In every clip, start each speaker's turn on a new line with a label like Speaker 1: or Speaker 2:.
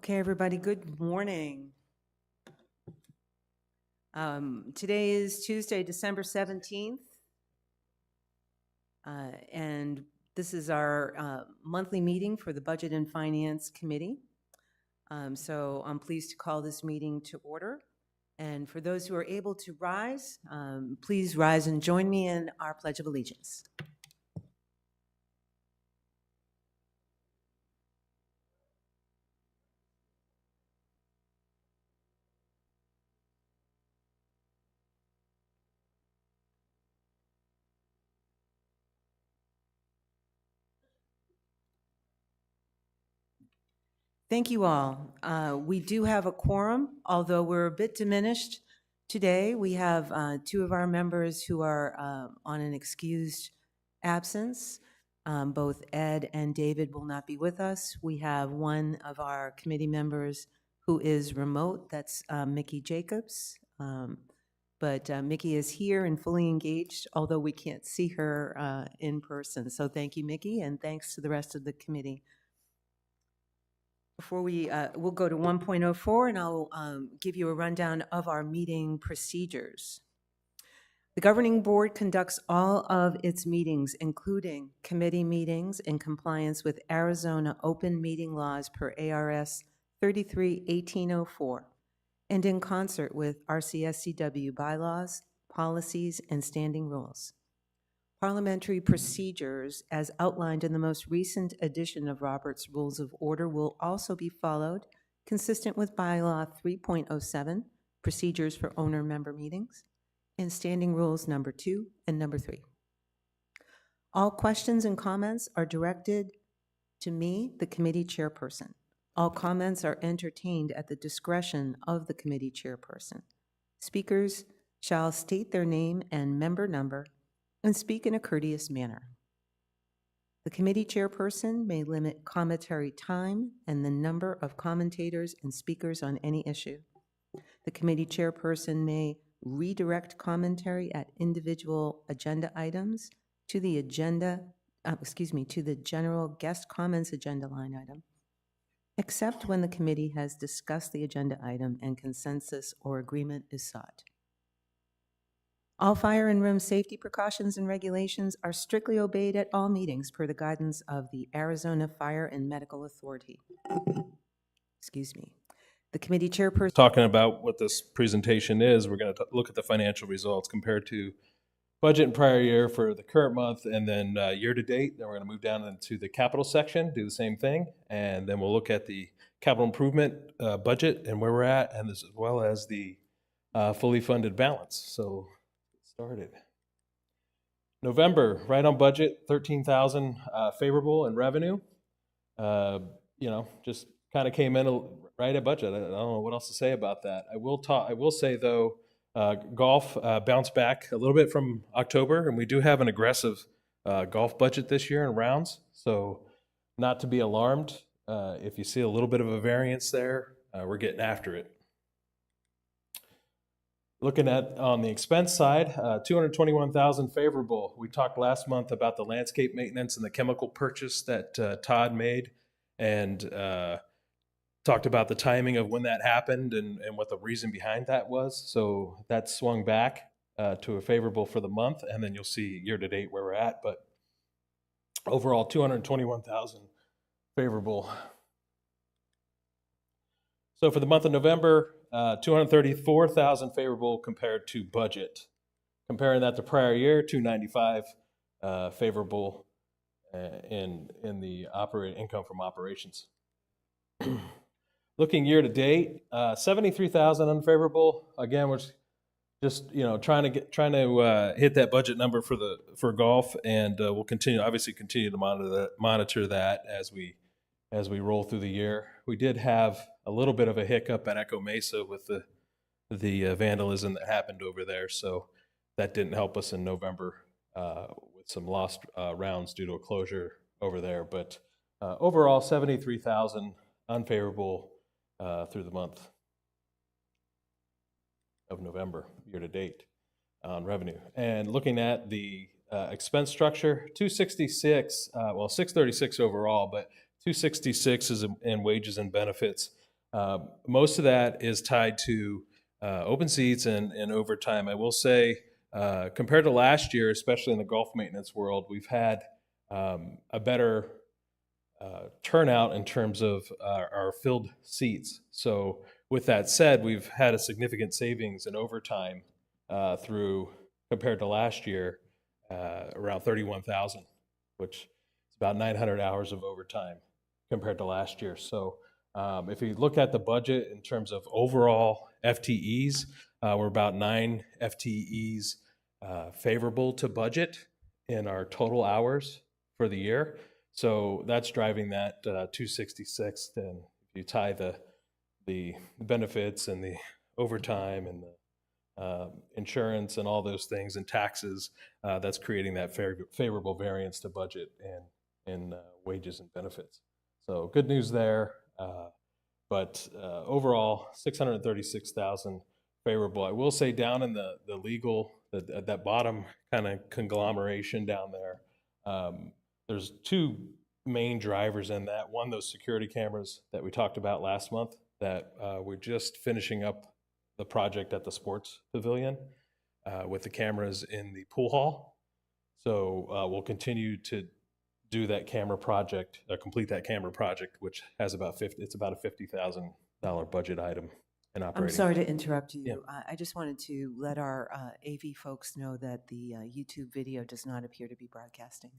Speaker 1: Okay, everybody, good morning. Today is Tuesday, December 17th, and this is our monthly meeting for the Budget and Finance Committee. So I'm pleased to call this meeting to order. And for those who are able to rise, please rise and join me in our Pledge of Allegiance. Thank you all. We do have a quorum, although we're a bit diminished today. We have two of our members who are on an excused absence. Both Ed and David will not be with us. We have one of our committee members who is remote, that's Mickey Jacobs. But Mickey is here and fully engaged, although we can't see her in person. So thank you, Mickey, and thanks to the rest of the committee. Before we'll go to 1.04 and I'll give you a rundown of our meeting procedures. The governing board conducts all of its meetings, including committee meetings, in compliance with Arizona open meeting laws per ARS 33-1804 and in concert with RCSCW bylaws, policies, and standing rules. Parliamentary procedures, as outlined in the most recent edition of Robert's Rules of Order, will also be followed, consistent with Bylaw 3.07, Procedures for Owner-Member Meetings, and Standing Rules number 2 and number 3. All questions and comments are directed to me, the committee chairperson. All comments are entertained at the discretion of the committee chairperson. Speakers shall state their name and member number and speak in a courteous manner. The committee chairperson may limit commentary time and the number of commentators and speakers on any issue. The committee chairperson may redirect commentary at individual agenda items to the to the general guest comments agenda line item, except when the committee has discussed the agenda item and consensus or agreement is sought. All fire and room safety precautions and regulations are strictly obeyed at all meetings per the guidance of the Arizona Fire and Medical Authority. Excuse me. The committee chairperson.
Speaker 2: Talking about what this presentation is, we're going to look at the financial results compared to budget and prior year for the current month, and then year to date. Then we're going to move down into the capital section, do the same thing, and then we'll look at the capital improvement budget and where we're at, and as well as the fully funded balance. So started. November, right on budget, 13,000 favorable in revenue. Just kind of came in right at budget. I don't know what else to say about that. I will say though, golf bounced back a little bit from October, and we do have an aggressive golf budget this year in rounds. So not to be alarmed. If you see a little bit of a variance there, we're getting after it. Looking at on the expense side, 221,000 favorable. We talked last month about the landscape maintenance and the chemical purchase that Todd made, and talked about the timing of when that happened and what the reason behind that was. So that swung back to a favorable for the month, and then you'll see year to date where we're at. But overall, 221,000 favorable. So for the month of November, 234,000 favorable compared to budget. Comparing that to prior year, 295 favorable in the operating income from operations. Looking year to date, 73,000 unfavorable. Again, we're just trying to hit that budget number for golf, and we'll continue to monitor that as we roll through the year. We did have a little bit of a hiccup at Echo Mesa with the vandalism that happened over there, so that didn't help us in November with some lost rounds due to a closure over there. But overall, 73,000 unfavorable through the month of November, year to date, on revenue. And looking at the expense structure, 266, 636 overall, but 266 is in wages and benefits. Most of that is tied to open seats and overtime. I will say, compared to last year, especially in the golf maintenance world, we've had a better turnout in terms of our filled seats. So with that said, we've had a significant savings in overtime through compared to last year, around 31,000, which is about 900 hours of overtime compared to last year. So if you look at the budget in terms of overall FTEs, we're about 9 FTEs favorable to budget in our total hours for the year. So that's driving that 266. And if you tie the benefits and the overtime and the insurance and all those things and taxes, that's creating that favorable variance to budget and wages and benefits. So good news there. But overall, 636,000 favorable. I will say down in the legal, that bottom kind of conglomeration down there, there's two main drivers in that. One, those security cameras that we talked about last month, that we're just finishing up the project at the sports pavilion with the cameras in the pool hall. So we'll continue to do that camera project, complete that camera project, which has about it's about a $50,000 budget item in operating.
Speaker 1: I'm sorry to interrupt you.
Speaker 2: Yeah.
Speaker 1: I just wanted to let our AV folks know that the YouTube video does not appear to be broadcasting,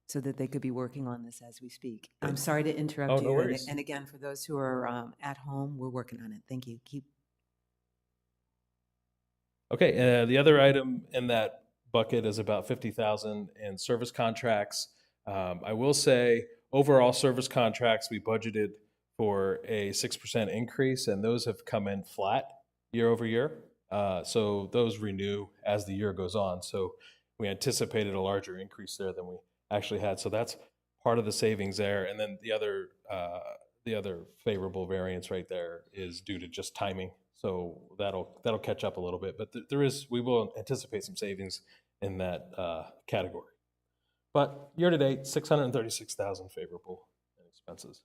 Speaker 1: so that they could be working on this as we speak. I'm sorry to interrupt
Speaker 2: Oh,
Speaker 1: you.
Speaker 2: no worries.
Speaker 1: And again, for those who are at home, we're working on it. Thank you.
Speaker 2: Okay, the other item in that bucket is about 50,000 in service contracts. I will say, overall service contracts, we budgeted for a 6% increase, and those have come in flat year over year. So those renew as the year goes on. So we anticipated a larger increase there than we actually had. So that's part of the savings there. And then the other favorable variance right there is due to just timing. So that'll catch up a little bit. But we will anticipate some savings in that category. But year to date, 636,000 favorable in expenses.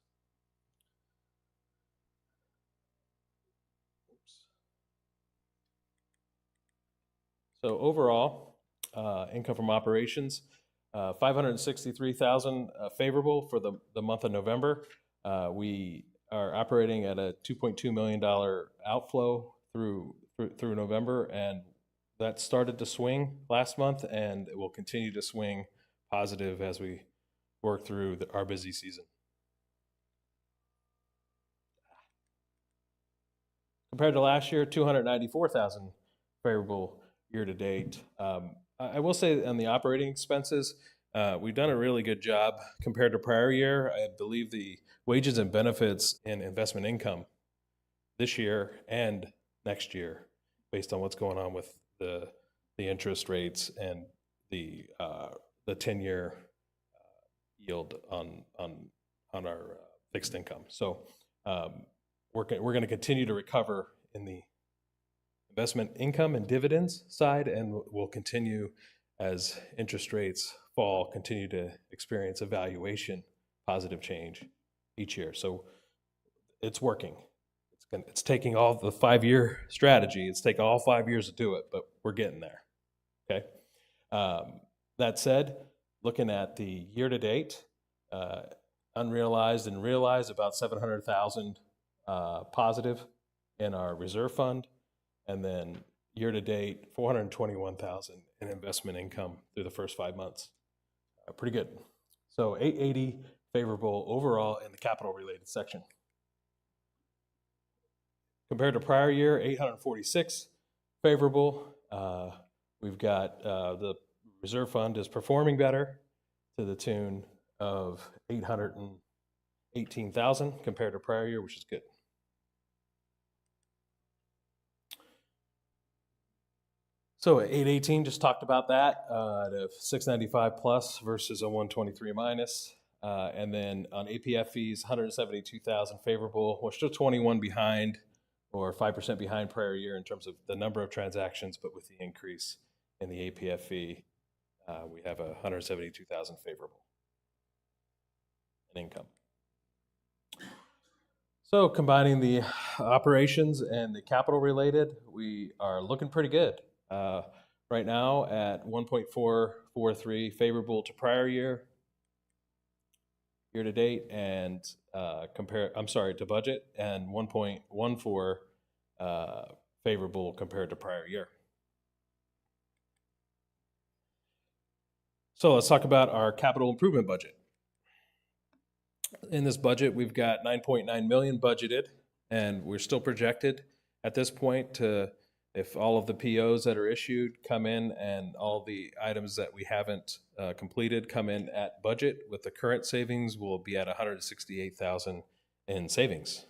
Speaker 2: So overall, income from operations, 563,000 favorable for the month of November. We are operating at a $2.2 million outflow through November, and that started to swing last month, and it will continue to swing positive as we work through our busy season. Compared to last year, 294,000 favorable year to date. I will say on the operating expenses, we've done a really good job compared to prior year. I believe the wages and benefits and investment income this year and next year, based on what's going on with the interest rates and the 10-year yield on our fixed income. So we're going to continue to recover in the investment income and dividends side, and we'll continue as interest rates fall, continue to experience a valuation positive change each year. So it's working. It's taking all the 5-year strategy. It's taken all 5 years to do it, but we're getting there. Okay. That said, looking at the year to date, unrealized and realized, about 700,000 positive in our reserve fund, and then year to date, 421,000 in investment income through the first 5 months. Pretty good. So 880 favorable overall in the capital related section. Compared to prior year, 846 favorable. We've got the reserve fund is performing better to the tune of 818,000 compared to prior year, which is good. So at 818, just talked about that, at a 695 plus versus a 123 minus. And then on APF fees, 172,000 favorable. We're still 21 behind, or 5% behind prior year in terms of the number of transactions, but with the increase in the APF fee, we have 172,000 favorable in income. So combining the operations and the capital related, we are looking pretty good. Right now at 1.443 favorable to prior year to date, and to budget, and 1.14 favorable compared to prior year. So let's talk about our capital improvement budget. In this budget, we've got 9.9 million budgeted, and we're still projected at this point to, if all of the POs that are issued come in and all the items that we haven't completed come in at budget, with the current savings, we'll be at 168,000 in savings.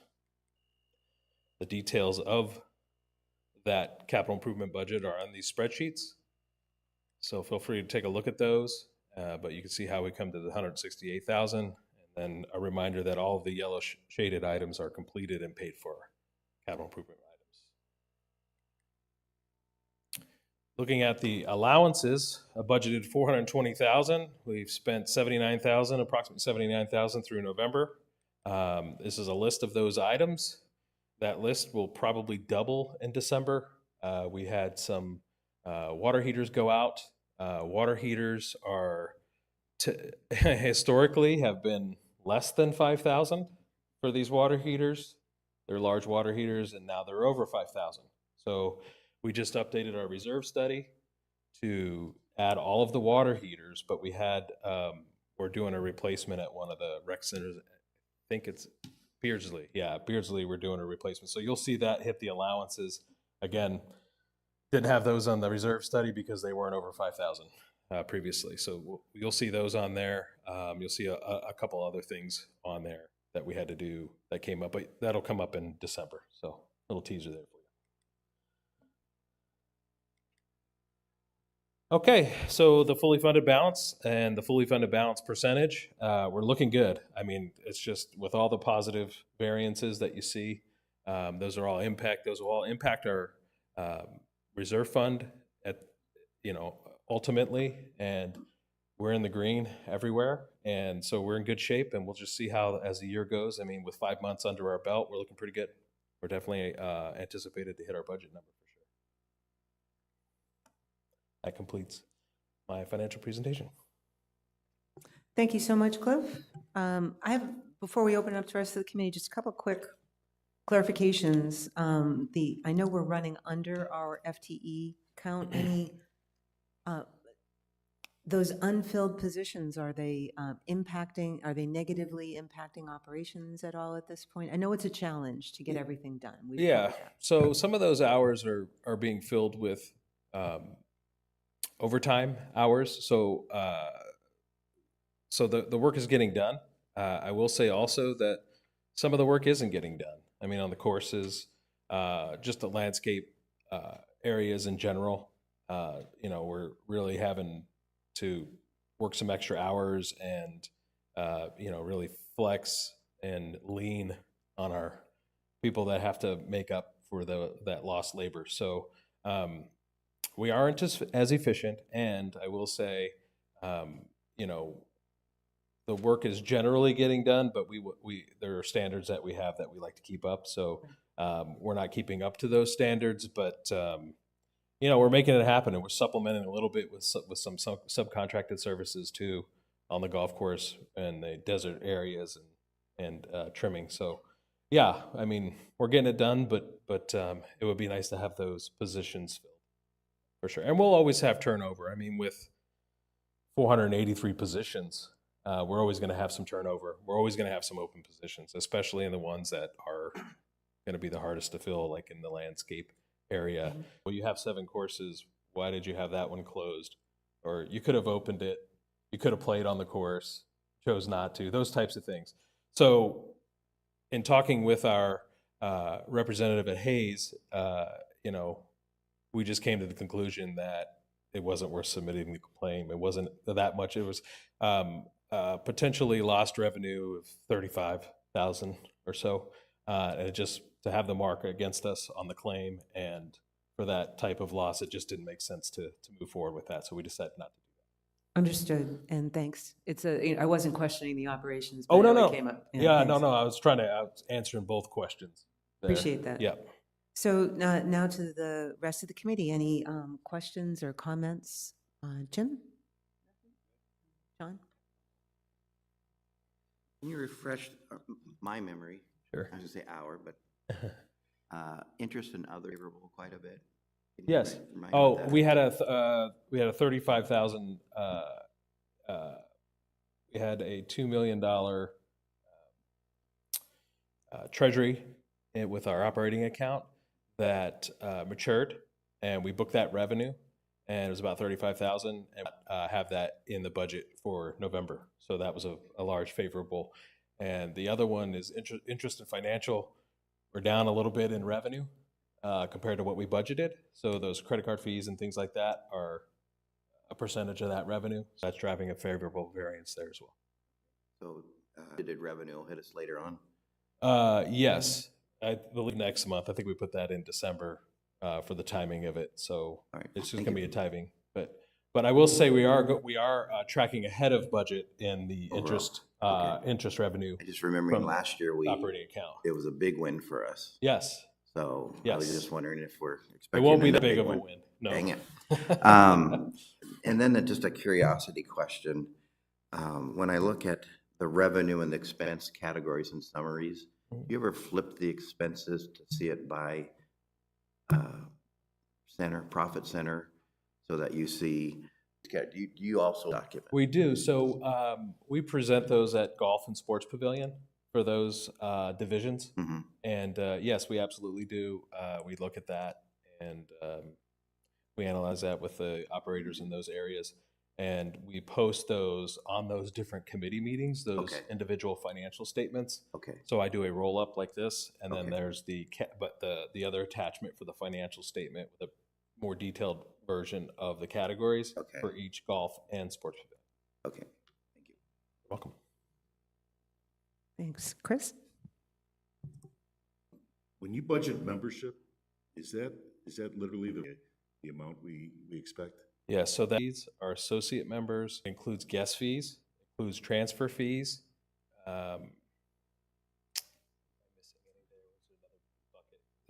Speaker 2: The details of that capital improvement budget are on these spreadsheets, so feel free to take a look at those. But you can see how we come to the 168,000. And a reminder that all of the yellow shaded items are completed and paid for, capital improvement items. Looking at the allowances, a budgeted 420,000. We've spent 79,000, approximately 79,000 through November. This is a list of those items. That list will probably double in December. We had some water heaters go out. Water heaters are historically have been less than 5,000 for these water heaters. They're large water heaters, and now they're over 5,000. So we just updated our reserve study to add all of the water heaters, but we're doing a replacement at one of the rec centers. I think it's Beardsley. Yeah, Beardsley, we're doing a replacement. So you'll see that hit the allowances. Again, didn't have those on the reserve study because they weren't over 5,000. Previously. So you'll see those on there. You'll see a couple other things on there that we had to do that came up, but that'll come up in December. So a little teaser there for you. Okay, so the fully funded balance and the fully funded balance percentage, we're looking good. I mean, it's just with all the positive variances that you see, those will all impact our reserve fund at, ultimately, and we're in the green everywhere, and so we're in good shape, and we'll just see how as the year goes. I mean, with 5 months under our belt, we're looking pretty good. We're definitely anticipated to hit our budget number for sure. That completes my financial presentation.
Speaker 1: Thank you so much, Cliff. Before we open it up to the rest of the committee, just a couple quick clarifications. I know we're running under our FTE count. Those unfilled positions, are they negatively impacting operations at all at this point? I know it's a challenge to get everything done.
Speaker 2: Yeah, so some of those hours are being filled with overtime hours. So the work is getting done. I will say also that some of the work isn't getting done. I mean, on the courses, just the landscape areas in general. We're really having to work some extra hours and, really flex and lean on our people that have to make up for that lost labor. So we aren't as efficient, and I will say, the work is generally getting done, but there are standards that we have that we like to keep up. So we're not keeping up to those standards, but we're making it happen, and we're supplementing a little bit with some subcontracted services too on the golf course and the desert areas and trimming. So yeah, I mean, we're getting it done, but it would be nice to have those positions filled for sure. And we'll always have turnover. I mean, with 483 positions, we're always going to have some turnover. We're always going to have some open positions, especially in the ones that are going to be the hardest to fill, like in the landscape area. Mm-hmm. Well, you have 7 courses. Why did you have that one closed? Or you could have opened it. You could have played on the course, chose not to. Those types of things. So, in talking with our representative at Hayes, we just came to the conclusion that it wasn't worth submitting the claim. It wasn't that much. It was potentially lost revenue of $35,000 or so, and it just to have the mark against us on the claim, and for that type of loss, it just didn't make sense to move forward with that. So we decided not to do
Speaker 1: Understood, and thanks. I wasn't questioning the operations,
Speaker 2: Oh,
Speaker 1: but I
Speaker 2: no,
Speaker 1: know
Speaker 2: no.
Speaker 1: it came up.
Speaker 2: Yeah, no,
Speaker 1: thanks.
Speaker 2: no. I was answering both questions there.
Speaker 1: Appreciate that.
Speaker 2: Yep.
Speaker 1: So now to the rest of the committee. Any questions or comments? Jim? John?
Speaker 3: Can you refresh my memory?
Speaker 2: Sure.
Speaker 3: I was gonna say our, but interest in other favorable quite a bit. Can you
Speaker 2: Yes.
Speaker 3: remind me
Speaker 2: Oh,
Speaker 3: what that
Speaker 2: we
Speaker 3: is?
Speaker 2: had a 35,000. We had a $2 million treasury with our operating account that matured, and we booked that revenue, and it was about 35,000, and have that in the budget for November. So that was a large favorable. And the other one is interest in financial. We're down a little bit in revenue compared to what we budgeted. So those credit card fees and things like that are a percentage of that revenue. So that's driving a favorable variance there as well.
Speaker 3: So did revenue hit us later on?
Speaker 2: Yes, I believe next month. I think we put that in December for the timing of it. So
Speaker 3: All right.
Speaker 2: it's just
Speaker 3: Thank
Speaker 2: going to
Speaker 3: you.
Speaker 2: be a timing. But I will say we are tracking ahead of budget in the
Speaker 3: Overall.
Speaker 2: interest revenue
Speaker 3: I just remembering
Speaker 2: from
Speaker 3: last year
Speaker 2: operating account.
Speaker 3: it was a big win for us.
Speaker 2: Yes,
Speaker 3: So I was
Speaker 2: Yes.
Speaker 3: just wondering if we're
Speaker 2: it
Speaker 3: expecting
Speaker 2: won't be
Speaker 3: another
Speaker 2: that big of a
Speaker 3: one.
Speaker 2: win. No.
Speaker 3: Dang it. And then just a curiosity question. When I look at the revenue and the expense categories and summaries, do you ever flip the expenses to see it by profit center, so that you see, do you also document?
Speaker 2: We do. So we present those at Golf and Sports Pavilion for those divisions.
Speaker 3: Mhm.
Speaker 2: And yes, we absolutely do. We look at that, and we analyze that with the operators in those areas. And we post those on those different committee meetings, those
Speaker 3: Okay.
Speaker 2: individual financial statements.
Speaker 3: Okay,
Speaker 2: So I do a roll up like this, and then
Speaker 3: Okay.
Speaker 2: there's the other attachment for the financial statement with a more detailed version of the categories
Speaker 3: Okay.
Speaker 2: for each golf and sports pavilion.
Speaker 3: okay, thank you.
Speaker 2: You're welcome.
Speaker 1: Thanks. Chris?
Speaker 4: When you budget membership, is that literally the amount we expect?
Speaker 2: Yeah, so these are associate members, includes guest fees, includes transfer fees.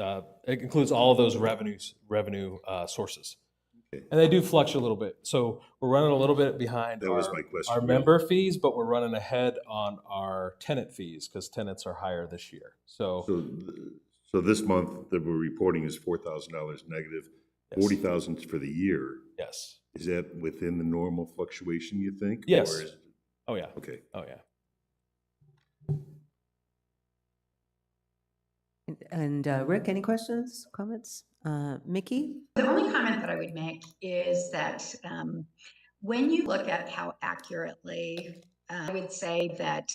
Speaker 2: It includes all of those revenue sources.
Speaker 4: Okay.
Speaker 2: And they do fluctuate a little bit. So we're running a little bit behind
Speaker 4: That was my question,
Speaker 2: our
Speaker 4: really.
Speaker 2: member fees, but we're running ahead on our tenant fees because tenants are higher this year. So
Speaker 4: So this month that we're reporting is $4,000 negative,
Speaker 2: Yes.
Speaker 4: 40,000 for the year.
Speaker 2: yes.
Speaker 4: Is that within the normal fluctuation, you think?
Speaker 2: Yes.
Speaker 4: Or is-
Speaker 2: Oh, yeah.
Speaker 4: Okay.
Speaker 2: Oh, yeah.
Speaker 1: And Rick, any questions, comments? Mickey?
Speaker 5: The only comment that I would make is that when you look at how accurately, I would say that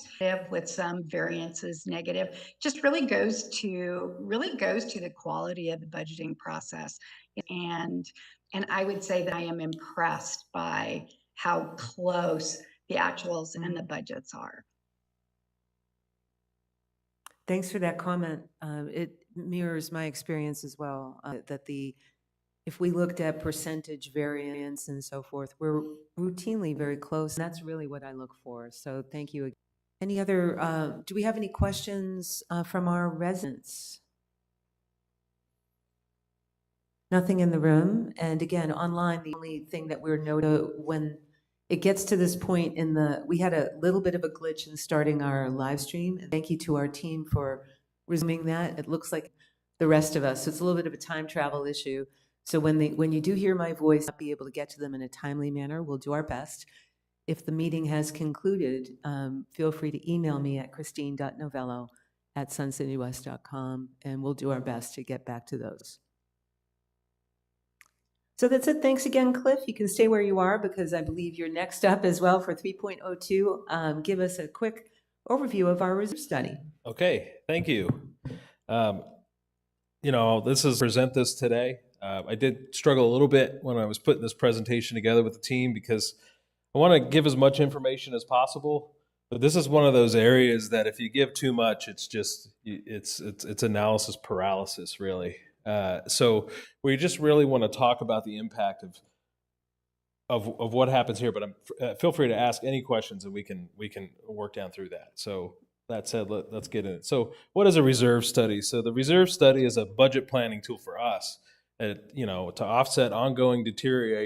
Speaker 5: with some variances negative, just really goes to the quality of the budgeting process. And I would say that I am impressed by how close the actuals and the budgets are.
Speaker 1: Thanks for that comment. It mirrors my experience as well, that if we looked at percentage variance and so forth, we're routinely very close. And that's really what I look for. So thank you. Any other, do we have any questions from our residents? Nothing in the room. And again, online, the only thing that we're noting when it gets to this point we had a little bit of a glitch in starting our live stream. And thank you to our team for resuming that. It looks like the rest of us. So it's a little bit of a time travel issue. So when you do hear my voice, not be able to get to them in a timely manner, we'll do our best. If the meeting has concluded, feel free to email me at christine.novello@suncitywest.com, and we'll do our best to get back to those. So that's it. Thanks again, Cliff. You can stay where you are because I believe you're next up as well for 3.02. Give us a quick overview of our reserve study.
Speaker 2: Okay, thank you. This is present this today. I did struggle a little bit when I was putting this presentation together with the team because I want to give as much information as possible. But this is one of those areas that if you give too much, it's analysis paralysis, really. So we just really want to talk about the impact of of what happens here, but feel free to ask any questions and we can work down through that. So that said, let's get in it. So what is a reserve study? So the reserve study is a budget planning tool for us, to offset ongoing deterioration